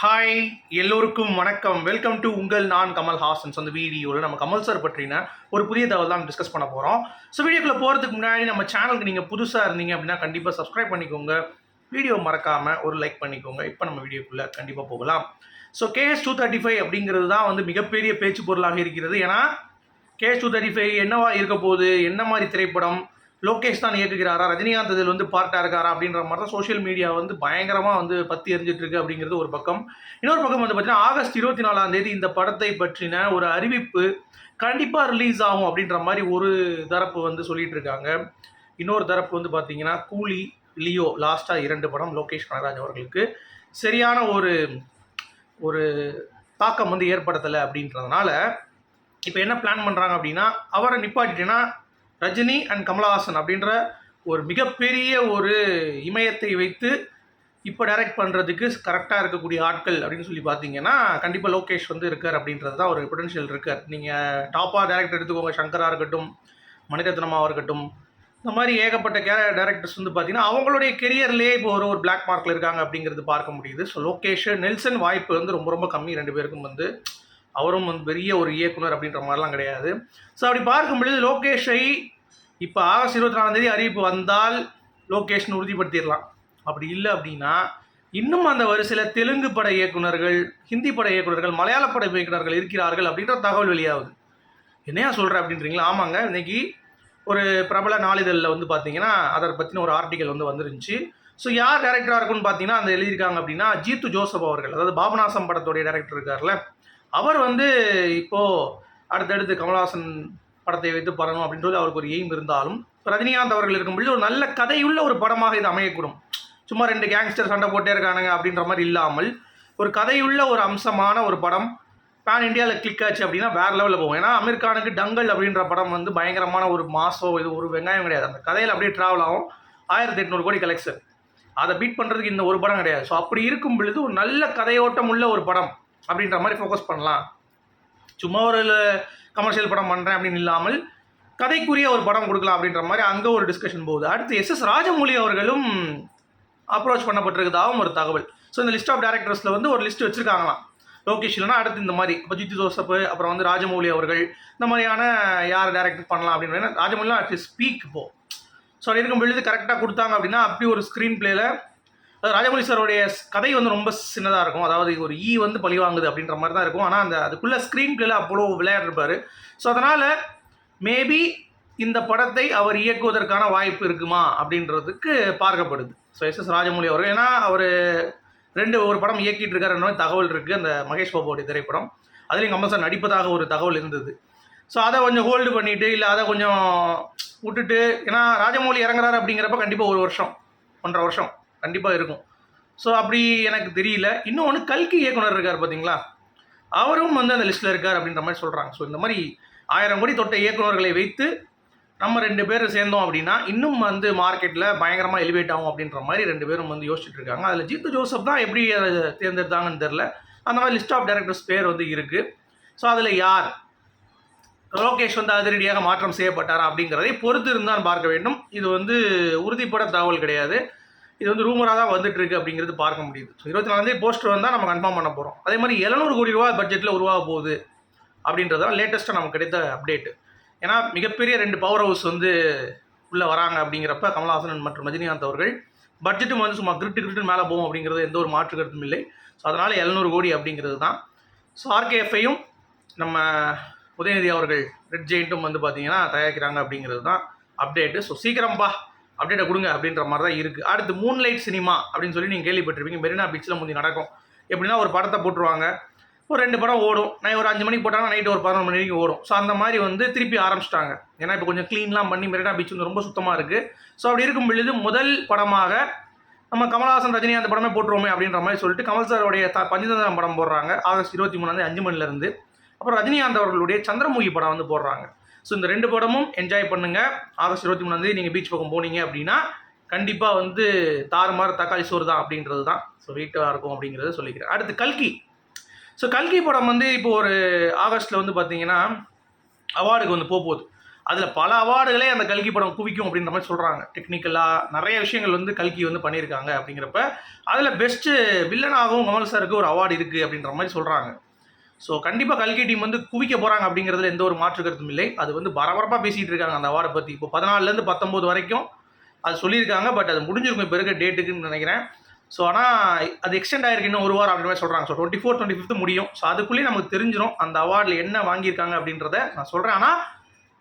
Hi, எல்லோருக்கும் வணக்கம். Welcome to உங்கள் நான் கமல் ஹாசன்ஸ். அந்த வீடியோவில் நம்ம கமல் சார் பற்றின ஒரு புதிய தகவல் தான் டிஸ்கஸ் பண்ண போகிறோம். ஸோ வீடியோக்குள்ளே போகிறதுக்கு முன்னாடி நம்ம சேனலுக்கு நீங்கள் புதுசாக இருந்தீங்க அப்படின்னா கண்டிப்பாக சப்ஸ்கிரைப் பண்ணிக்கோங்க. வீடியோ மறக்காமல் ஒரு லைக் பண்ணிக்கோங்க. இப்போ நம்ம வீடியோக்குள்ளே கண்டிப்பாக போகலாம். ஸோ KS235 அப்படிங்கிறது தான் வந்து மிகப்பெரிய பேச்சு பொருளாக இருக்கிறது. ஏன்னா KS235 என்னவா இருக்க போகுது, என்ன மாதிரி திரைப்படம், லோகேஷ் தான் இயக்குகிறாரா, ரஜினிகாந்த் இதில் வந்து பார்ட்டாக இருக்காரா அப்படின்ற மாதிரி தான் சோஷியல் மீடியா வந்து பயங்கரமாக வந்து பற்றி எரிஞ்சிட்டு இருக்கு அப்படிங்கிறது ஒரு பக்கம். இன்னொரு பக்கம் வந்து பார்த்தீங்கன்னா ஆகஸ்ட் 24 இந்த படத்தை பற்றின ஒரு அறிவிப்பு கண்டிப்பாக ரிலீஸ் ஆகும் அப்படின்ற மாதிரி ஒரு தரப்பு வந்து சொல்லிட்டு இருக்காங்க. இன்னொரு தரப்பு வந்து பார்த்தீங்கன்னா கூலி, லியோ லாஸ்ட்டாக 2 படம் லோகேஷ் கனகராஜ் அவர்களுக்கு சரியான ஒரு ஒரு தாக்கம் வந்து ஏற்படுத்தலை அப்படின்றதுனால இப்போ என்ன பிளான் பண்ணுறாங்க அப்படின்னா அவரை நிப்பாட்டிட்டேன்னா ரஜினி அண்ட் கமலஹாசன் அப்படின்ற ஒரு மிகப்பெரிய ஒரு இமயத்தை வைத்து இப்போ டைரக்ட் பண்ணுறதுக்கு கரெக்டாக இருக்கக்கூடிய ஆட்கள் அப்படின்னு சொல்லி பார்த்தீங்கன்னா கண்டிப்பாக லோகேஷ் வந்து இருக்கார் அப்படின்றது தான் ஒரு பொட்டன்ஷியல் இருக்கார். நீங்கள் டாப்பாக டேரக்டர் எடுத்துக்கோங்க, சங்கராக இருக்கட்டும், மணிரத்னமாக இருக்கட்டும், இந்த மாதிரி ஏகப்பட்ட டேரக்டர்ஸ் வந்து பார்த்தீங்கன்னா அவங்களுடைய கெரியர்லேயே இப்போ ஒரு பிளாக் மார்க்கில் இருக்காங்க அப்படிங்கிறது பார்க்க முடியுது. ஸோ லோகேஷ் நெல்சன் வாய்ப்பு வந்து ரொம்ப ரொம்ப கம்மி. 2 பேருக்கும் வந்து அவரும் வந்து பெரிய ஒரு இயக்குனர் அப்படின்ற மாதிரிலாம் கிடையாது. ஸோ அப்படி பார்க்கும்பொழுது லோகேஷை இப்போ ஆகஸ்ட் 24 அறிவிப்பு வந்தால் லோகேஷ்னு உறுதிப்படுத்திடலாம். அப்படி இல்லை அப்படின்னா இன்னும் அந்த வரிசையில் தெலுங்கு பட இயக்குநர்கள், ஹிந்தி பட இயக்குநர்கள், மலையாள பட இயக்குநர்கள் இருக்கிறார்கள் அப்படின்ற தகவல் வெளியாகுது. என்னையா சொல்கிறேன் அப்படின்றீங்களா? ஆமாங்க, இன்னைக்கு ஒரு பிரபல நாளிதழில் வந்து பார்த்தீங்கன்னா அதை பற்றின ஒரு ஆர்டிக்கல் வந்து வந்துருந்துச்சு. ஸோ யார் டேரக்டராக இருக்குன்னு பார்த்தீங்கன்னா அந்த எழுதியிருக்காங்க அப்படின்னா ஜீத்து ஜோசப் அவர்கள், அதாவது பாபநாசம் படத்துடைய டேரக்டர் இருக்கார்ல, அவர் வந்து இப்போது அடுத்தடுத்து கமல்ஹாசன் படத்தை வைத்து பண்ணணும் அப்படின்றது அவருக்கு ஒரு எய்ம் இருந்தாலும் ரஜினிகாந்த் அவர்கள் இருக்கும்பொழுது ஒரு நல்ல கதையுள்ள ஒரு படமாக இது அமையக்கூடும். சும்மா 2 கேங்ஸ்டர் சண்டை போட்டே இருக்கானுங்க அப்படின்ற மாதிரி இல்லாமல் ஒரு கதையுள்ள ஒரு அம்சமான ஒரு படம் பேன் இண்டியாவில் கிளிக் ஆச்சு அப்படின்னா வேறு லெவலில் போகும். ஏன்னா அமீர் கானுக்கு டங்கல் அப்படின்ற படம் வந்து பயங்கரமான ஒரு மாசோ, இது ஒரு வெங்காயம் கிடையாது. அந்த கதையில் அப்படியே ட்ராவல் ஆகும். 1800 கோடி கலெக்ஷன், அதை பீட் பண்ணுறதுக்கு இந்த ஒரு படம் கிடையாது. ஸோ அப்படி இருக்கும் பொழுது ஒரு நல்ல கதையோட்டம் உள்ள ஒரு படம் அப்படின்ற மாதிரி ஃபோக்கஸ் பண்ணலாம். சும்மா ஒரு கமர்ஷியல் படம் பண்ணுறேன் அப்படின்னு இல்லாமல் கதைக்குரிய ஒரு படம் கொடுக்கலாம் அப்படின்ற மாதிரி அங்கே ஒரு டிஸ்கஷன் போகுது. அடுத்து SS ராஜமௌலி அவர்களும் அப்ரோச் பண்ணப்பட்டிருக்குதாகவும் ஒரு தகவல். ஸோ இந்த லிஸ்ட் ஆஃப் டேரக்டர்ஸில் வந்து ஒரு லிஸ்ட் வச்சுருக்காங்களாம். லோகேஷ் இல்லைனா அடுத்து இந்த மாதிரி இப்போ ஜித்து ஜோசப், அப்புறம் வந்து ராஜமௌலி அவர்கள், இந்த மாதிரியான யார் டேரக்டர் பண்ணலாம் அப்படின்னு. ராஜமௌலிலாம் அட்லீஸ்ட் ஸ்பீக் இப்போ. ஸோ அது இருக்கும் பொழுது கரெக்டாக கொடுத்தாங்க அப்படின்னா அப்படி ஒரு ஸ்க்ரீன் பிளேயில் ராஜமௌலி சாரோடைய கதை வந்து ரொம்ப சின்னதாக இருக்கும். அதாவது ஒரு வந்து பழி வாங்குது அப்படின்ற மாதிரி தான் இருக்கும். ஆனால் அதுக்குள்ளே ஸ்க்ரீன் பிளேயில் அவ்வளோ விளையாடுறாரு. ஸோ அதனால் மேபி இந்த படத்தை அவர் இயக்குவதற்கான வாய்ப்பு இருக்குமா அப்படின்றதுக்கு பார்க்கப்படுது. ஸோ SS ராஜமௌலி அவர்கள், ஏன்னா அவர் ஒரு படம் இயக்கிட்டு இருக்காருன்னு தகவல் இருக்குது. அந்த மகேஷ் பாபுவோடைய திரைப்படம், அதுலேயும் கமல் சார் நடிப்பதாக ஒரு தகவல் இருந்தது. ஸோ அதை கொஞ்சம் ஹோல்டு பண்ணிவிட்டு இல்லை அதை கொஞ்சம் விட்டுட்டு, ஏன்னா ராஜமௌலி இறங்குறாரு அப்படிங்கிறப்ப கண்டிப்பாக 1 வருஷம் 1.5 வருஷம் கண்டிப்பாக இருக்கும். ஸோ அப்படி எனக்கு தெரியல. இன்னொன்று கல்கி இயக்குனர் இருக்கார் பார்த்தீங்களா, அவரும் வந்து அந்த லிஸ்ட்டில் இருக்கார் அப்படின்ற மாதிரி சொல்கிறாங்க. ஸோ இந்த மாதிரி 1000 கோடி தொட்ட இயக்குநர்களை வைத்து நம்ம 2 பேர் சேர்ந்தோம் அப்படின்னா இன்னும் வந்து மார்க்கெட்டில் பயங்கரமாக எலிவேட் ஆகும் அப்படின்ற மாதிரி 2 பேரும் வந்து யோசிச்சுட்டு இருக்காங்க. அதில் ஜீத்து ஜோசப் தான் எப்படி அதை தேர்ந்தெடுத்தாங்கன்னு தெரில. அந்த மாதிரி லிஸ்ட் ஆஃப் டேரக்டர்ஸ் பேர் வந்து இருக்குது. ஸோ அதில் யார் லோகேஷ் வந்து அதிரடியாக மாற்றம் செய்யப்பட்டாரா அப்படிங்கிறதை பொறுத்து இருந்தால் பார்க்க வேண்டும். இது வந்து உறுதிப்பட தகவல் கிடையாது. இது வந்து ரூமராக தான் வந்துட்டு இருக்கு அப்படிங்கிறது பார்க்க முடியுது. ஸோ 24 போஸ்டர் வந்தால் நம்ம கன்ஃபார்ம் பண்ண போகிறோம். அதே மாதிரி 700 கோடி ரூபா பட்ஜெட்டில் உருவாக போகுது அப்படின்றதான் லேட்டஸ்ட்டாக நமக்கு கிடைத்த அப்டேட்டு. ஏன்னா மிகப்பெரிய 2 பவர் ஹவுஸ் வந்து உள்ளே வராங்க அப்படிங்கிறப்ப கமல்ஹாசன் மற்றும் ரஜினிகாந்த் அவர்கள் பட்ஜெட்டும் வந்து சும்மா கிரிட்டு மேலே போகும் அப்படிங்கிறது எந்த ஒரு மாற்று கருத்தும் இல்லை. ஸோ அதனால் 700 கோடி அப்படிங்கிறது தான். ஸோ RKFஐயும் நம்ம உதயநிதி அவர்கள் ரெட் ஜெயிண்ட்டும் வந்து பார்த்தீங்கன்னா தயாரிக்கிறாங்க அப்படிங்கிறது தான் அப்டேட்டு. ஸோ சீக்கிரம்பா அப்டேட்டை கொடுங்க அப்படின்ற மாதிரி தான் இருக்குது. அடுத்து மூன்லைட் சினிமா அப்படின்னு சொல்லி நீங்கள் கேள்விப்பட்டிருப்பீங்க. மெரினா பீச்சில் முந்தி நடக்கும். எப்படின்னா ஒரு படத்தை போட்டுருவாங்க, ஒரு 2 படம் ஓடும். நான் ஒரு 5 மணிக்கு போட்டாங்கன்னா நைட்டு ஒரு 11 மணி வரைக்கும் ஓடும். ஸோ அந்த மாதிரி வந்து திருப்பி ஆரம்பிச்சிட்டாங்க. ஏன்னா இப்போ கொஞ்சம் க்ளீன்லாம் பண்ணி மெரினா பீச் வந்து ரொம்ப சுத்தமாக இருக்குது. ஸோ அப்படி இருக்கும் பொழுது முதல் படமாக நம்ம கமல்ஹாசன் ரஜினி அந்த படமே போட்டுருவோமே அப்படின்ற மாதிரி சொல்லிட்டு கமல் சாரோடைய பஞ்சதந்திரம் படம் போடுறாங்க ஆகஸ்ட் 23 5 மணிலேருந்து. அப்புறம் ரஜினிகாந்த் அவர்களுடைய சந்திரமுகி படம் வந்து போடுறாங்க. ஸோ இந்த 2 படமும் என்ஜாய் பண்ணுங்கள். ஆகஸ்ட் 23 நீங்கள் பீச் பக்கம் போனீங்க அப்படின்னா கண்டிப்பாக வந்து தாறுமாறு தக்காளி சோறு தான் அப்படின்றது தான். ஸோ வெயிட்டாக இருக்கும் அப்படிங்கிறத சொல்லிக்கிறேன். அடுத்து கல்கி. ஸோ கல்கி படம் வந்து இப்போ ஒரு ஆகஸ்ட்டில் வந்து பார்த்தீங்கன்னா அவார்டுக்கு வந்து போகுது. அதில் பல அவார்டுகளே அந்த கல்கி படம் குவிக்கும் அப்படின்ற மாதிரி சொல்கிறாங்க. டெக்னிக்கலாக நிறைய விஷயங்கள் வந்து கல்கி வந்து பண்ணியிருக்காங்க. அப்படிங்கிறப்ப அதில் பெஸ்ட்டு வில்லனாகவும் கமல் சாருக்கு ஒரு அவார்டு இருக்குது அப்படின்ற மாதிரி சொல்கிறாங்க. ஸோ கண்டிப்பாக கல்கி டீம் வந்து குவிக்க போகிறாங்க அப்படிங்கிறதுல எந்த ஒரு மாற்று கருத்தும் இல்லை. அது வந்து பரபரப்பாக பேசிகிட்டு இருக்காங்க அந்த அவார்டை பற்றி. இப்போ 14லேருந்து 19 வரைக்கும் அது சொல்லியிருக்காங்க. பட் அது முடிஞ்சிருக்கும் இப்போ இருக்க டேட்டுக்குன்னு நினைக்கிறேன். ஸோ ஆனால் அது எக்ஸ்டெண்ட் ஆகிருக்கு இன்னும் ஒரு வாரம் அப்படின்னு சொல்கிறாங்க. ஸோ 24, 25 முடியும். ஸோ அதுக்குள்ளேயே நமக்கு தெரிஞ்சிடும் அந்த அவார்டில் என்ன வாங்கியிருக்காங்க அப்படின்றத நான் சொல்கிறேன். ஆனால்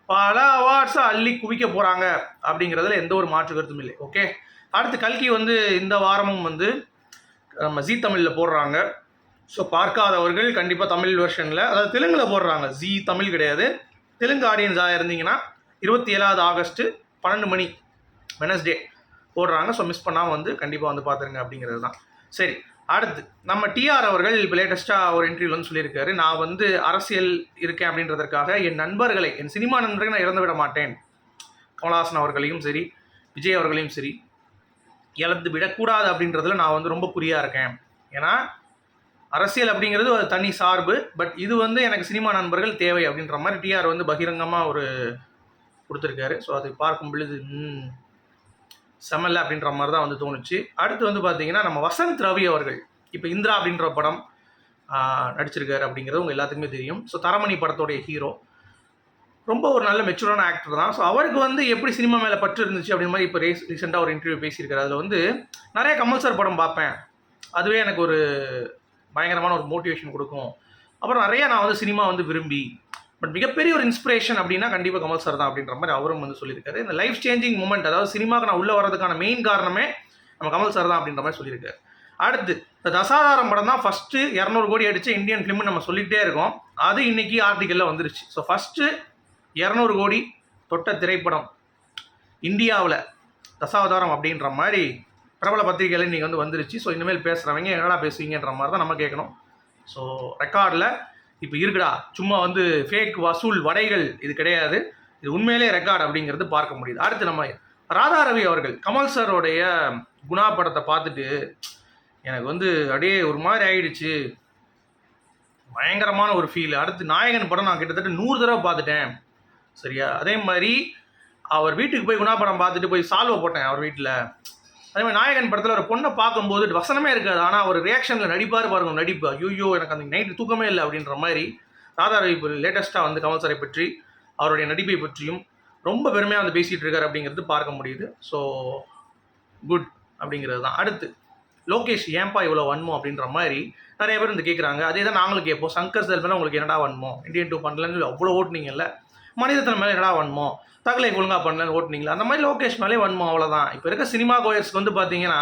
பல அவார்ட்ஸை அள்ளி குவிக்க போகிறாங்க அப்படிங்கிறதுல எந்த ஒரு மாற்று கருத்தும் இல்லை. ஓகே, அடுத்து கல்கி வந்து இந்த வாரமும் வந்து நம்ம ஜீ தமிழில் போடுறாங்க. ஸோ பார்க்காதவர்கள் கண்டிப்பாக தமிழ் வெர்ஷனில், அதாவது தெலுங்கில் போடுறாங்க. ஜீ தமிழ் கிடையாது. தெலுங்கு ஆடியன்ஸாக இருந்தீங்கன்னா 27 ஆகஸ்ட்டு 12 மணி வெனஸ்டே போடுறாங்க. ஸோ மிஸ் பண்ணாமல் வந்து கண்டிப்பாக வந்து பார்த்துருங்க அப்படிங்கிறது தான். சரி, அடுத்து நம்ம டிஆர் அவர்கள் இப்போ லேட்டஸ்ட்டாக ஒரு இன்டர்வியூவில் வந்து சொல்லியிருக்காரு, நான் வந்து அரசியல் இருக்கேன் அப்படின்றதற்காக என் நண்பர்களை, என் சினிமா நண்பர்களை நான் இழந்து விட மாட்டேன். கமல்ஹாசன் அவர்களையும் சரி, விஜய் அவர்களையும் சரி இழந்து விடக்கூடாது அப்படின்றதுல நான் வந்து ரொம்ப குறியாக இருக்கேன். ஏன்னா அரசியல் அப்படிங்கிறது ஒரு தனி சார்பு. பட் இது வந்து எனக்கு சினிமா நண்பர்கள் தேவை அப்படின்ற மாதிரி டிஆர் வந்து பகிரங்கமாக ஒரு கொடுத்துருக்காரு. ஸோ அதை பார்க்கும் பொழுது செமல்ல அப்படின்ற மாதிரி தான் வந்து தோணுச்சு. அடுத்து வந்து பார்த்தீங்கன்னா நம்ம வசந்த் ரவி அவர்கள் இப்போ இந்திரா அப்படின்ற படம் நடிச்சிருக்காரு அப்படிங்கிறது உங்கள் எல்லாத்துக்குமே தெரியும். ஸோ தரமணி படத்தோடைய ஹீரோ, ரொம்ப ஒரு நல்ல மெச்சூரான ஆக்டர் தான். ஸோ அவருக்கு வந்து எப்படி சினிமா மேலே பற்று இருந்துச்சு அப்படின்ற மாதிரி இப்போ ரீசெண்டாக ஒரு இன்டர்வியூ பேசியிருக்காரு. அதில் வந்து நிறைய கமல் சார் படம் பார்ப்பேன், அதுவே எனக்கு ஒரு பயங்கரமான ஒரு மோட்டிவேஷன் கொடுக்கும். அப்புறம் நிறைய நான் வந்து சினிமா வந்து விரும்பி, பட் மிகப்பெரிய ஒரு இன்ஸ்பிரேஷன் அப்படின்னா கண்டிப்பாக கமல் சார் தான் அப்படின்ற மாதிரி அவரும் வந்து சொல்லியிருக்காரு. இந்த லைஃப் சேஞ்சிங் மூமெண்ட், அதாவது சினிமாவுக்கு நான் உள்ளே வரதுக்கான மெயின் காரணமே நம்ம கமல் சார் தான் அப்படின்ற மாதிரி சொல்லியிருக்காரு. அடுத்து இந்த தசாவதாரம் படம் தான் ஃபஸ்ட்டு 200 கோடி அடித்த இந்தியன் ஃபிலிம்னு நம்ம சொல்லிகிட்டே இருக்கோம். அது இன்றைக்கி ஆர்டிக்கலில் வந்துருச்சு. ஸோ ஃபஸ்ட்டு 200 கோடி தொட்ட திரைப்படம் இந்தியாவில் தசாவதாரம் அப்படின்ற மாதிரி பிரபல பத்திரிகைகள் இன்றைக்கி வந்து வந்துருச்சு. ஸோ இனிமேல் பேசுகிறவங்க என்னடா பேசுவீங்கன்ற மாதிரி தான் நம்ம கேட்கணும். ஸோ ரெக்கார்டில் இப்போ இருக்குடா, சும்மா வந்து ஃபேக் வசூல் வடைகள் இது கிடையாது, இது உண்மையிலே ரெக்கார்டு அப்படிங்கிறது பார்க்க முடியுது. அடுத்து நம்ம ராதா ரவி அவர்கள் கமல் சாரோடைய குணா படத்தை பார்த்துட்டு எனக்கு வந்து அப்படியே ஒரு மாதிரி ஆயிடுச்சு, பயங்கரமான ஒரு ஃபீல். அடுத்து நாயகன் படம் நான் கிட்டத்தட்ட 100 தடவை பார்த்துட்டேன். சரியா, அதே மாதிரி அவர் வீட்டுக்கு போய் குணா படம் பார்த்துட்டு போய் சால்வை போட்டேன் அவர் வீட்டில். அதே மாதிரி நாயகன் படத்தில் ஒரு பொண்ணை பார்க்கும்போது வசனமே இருக்காது, ஆனால் அவர் ரியாக்ஷனில் நடிப்பார் பாருங்க, நடிப்பு ஐயோ எனக்கு அந்த நைட்டு தூக்கமே இல்லை அப்படின்ற மாதிரி ராதா ரவி லேட்டஸ்ட்டாக வந்து கமல் சாரை பற்றி அவருடைய நடிப்பை பற்றியும் ரொம்ப பெருமையாக வந்து பேசிகிட்டு இருக்கார் அப்படிங்கிறது பார்க்க முடியுது. ஸோ குட் அப்படிங்கிறது தான். அடுத்து லோகேஷ் ஏன்பா இவ்வளோ வன்மோ அப்படின்ற மாதிரி நிறைய பேர் வந்து கேட்குறாங்க. அதே தான் நாங்களும் கேட்போம். சங்கர் செல் மேலே உங்களுக்கு என்னடா வன்மோ, இந்தியன் 2 பண்ணலன்னு அவ்வளோ ஓட்டுனீங்கல்ல, மனிதத்தன் மேலே என்னடா வன்மோ, தகலை ஒழுங்காக பண்ணலன்னு ஓட்டுனீங்களா, அந்த மாதிரி லோகேஷ் மேலே வன்மோ, அவ்வளோதான். இப்போ இருக்க சினிமா கோயர்ஸ்க்கு வந்து பார்த்தீங்கன்னா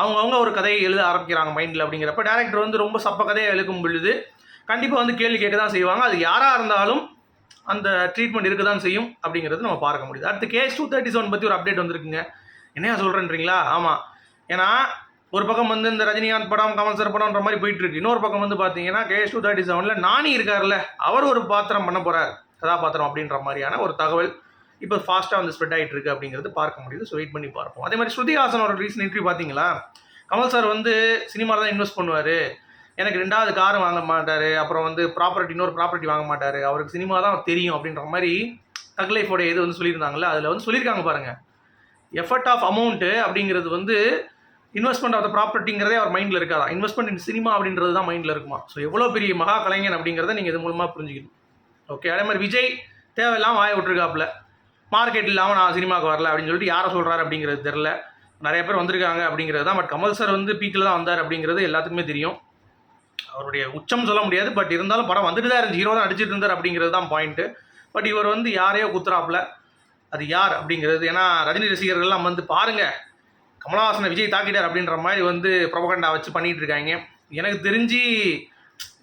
அவங்கவுங்க ஒரு கதையை எழுத ஆரம்பிக்கிறாங்க மைண்டில். அப்படிங்கிறப்ப டேரக்டர் வந்து ரொம்ப சப்ப கதையை எழுக்கும் பொழுது கண்டிப்பாக வந்து கேள்வி கேட்க தான் செய்வாங்க. அது யாராக இருந்தாலும் அந்த ட்ரீட்மெண்ட் இருக்க தான் செய்யும் அப்படிங்கிறது நம்ம பார்க்க முடியுது. அடுத்து கேஎஸ் 237 பற்றி ஒரு அப்டேட் வந்துருக்குங்க. என்னையா சொல்கிறேன்றீங்களா? ஆமாம், ஏன்னா ஒரு பக்கம் வந்து இந்த ரஜினிகாந்த் படம், கமல் சார் படம்ன்ற மாதிரி போயிட்டுருக்கு. இன்னொரு பக்கம் வந்து பார்த்தீங்கன்னா கேஎஸ் 237 நானி இருக்கார்ல, அவர் ஒரு பாத்திரம் பண்ண போகிறார், கதாபாத்திரம் அப்படின்ற மாதிரியான ஒரு தகவல் இப்போ ஃபாஸ்ட்டாக வந்து ஸ்ப்ரெட் ஆகிட்டு இருக்கு அப்படிங்கிறது பார்க்க முடியுது. ஸோ வெயிட் பண்ணி பார்ப்போம். அதே மாதிரி ஸ்ருதிஹாசன் ஒரு ரீசன்ட் இன்டர்வியூ பார்த்தீங்களா, கமல் சார் வந்து சினிமாவில் தான் இன்வெஸ்ட் பண்ணுவார், எனக்கு 2வது கார் வாங்க மாட்டார், அப்புறம் வந்து இன்னொரு ப்ராப்பர்ட்டி வாங்க மாட்டார், அவருக்கு சினிமா தான் தெரியும் அப்படின்ற மாதிரி தக் லைஃபோடைய இது வந்து சொல்லியிருந்தாங்கல்ல. அதில் வந்து சொல்லியிருக்காங்க பாருங்கள், எஃபர்ட் ஆஃப் அமௌண்ட்டு அப்படிங்கிறது வந்து இன்வெஸ்ட்மெண்ட் ஆஃப் த ப்ராப்பர்ட்டிங்கிறதே அவர் மைண்டில் இருக்காதான், இன்வெஸ்ட்மெண்ட் இன் சினிமா அப்படின்றது தான் மைண்டில் இருக்குமா. ஸோ எவ்வளோ பெரிய மகா கலைஞன் அப்படிங்கிறத நீங்கள் இது மூலமாக புரிஞ்சுக்கணும். ஓகே, அதே மாதிரி விஜய் தேவையில்லாமல் வாய விட்டுருக்காப்புல, மார்க்கெட் இல்லாமல் நான் சினிமாவுக்கு வரல அப்படின்னு சொல்லிட்டு யாரை சொல்கிறாரு அப்படிங்கிறது தெரில. நிறைய பேர் வந்திருக்காங்க அப்படிங்கிறது தான். பட் கமல் சார் வந்து பீக்கில் தான் வந்தார் அப்படிங்கிறது எல்லாத்துக்குமே தெரியும். அவருடைய உச்சம் சொல்ல முடியாது, பட் இருந்தாலும் படம் வந்துட்டு தான் இருந்துச்சு, ஹீரோ தான் நடிச்சிட்டு இருந்தார் அப்படிங்கிறது தான் பாயிண்ட்டு. பட் இவர் வந்து யாரையோ குத்துறாப்புல, அது யார் அப்படிங்கிறது. ஏன்னா ரஜினி ரசிகர்கள்லாம் வந்து பாருங்கள் கமலஹாசனை விஜய் தாக்கிட்டார் அப்படின்ற மாதிரி வந்து ப்ரொபகண்டா வச்சு பண்ணிகிட்டு இருக்காங்க. எனக்கு தெரிஞ்சு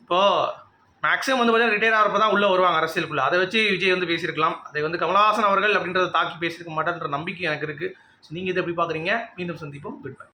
இப்போது மேக்ஸிமம் வந்து பார்த்தீங்கன்னா ரிட்டையர் ஆகிறப்ப தான் உள்ளே வருவாங்க அரசியலுக்குள்ளே. அதை வச்சு விஜய் வந்து பேசியிருக்கலாம், அதை வந்து கமலஹாசன் அவர்கள் அப்படின்றத தாக்கி பேசியிருக்க மாட்டேன்ற நம்பிக்கை எனக்கு இருக்குது. ஸோ நீங்கள் இதை எப்படி பார்க்குறீங்க? மீண்டும் சந்திப்போம். Good bye.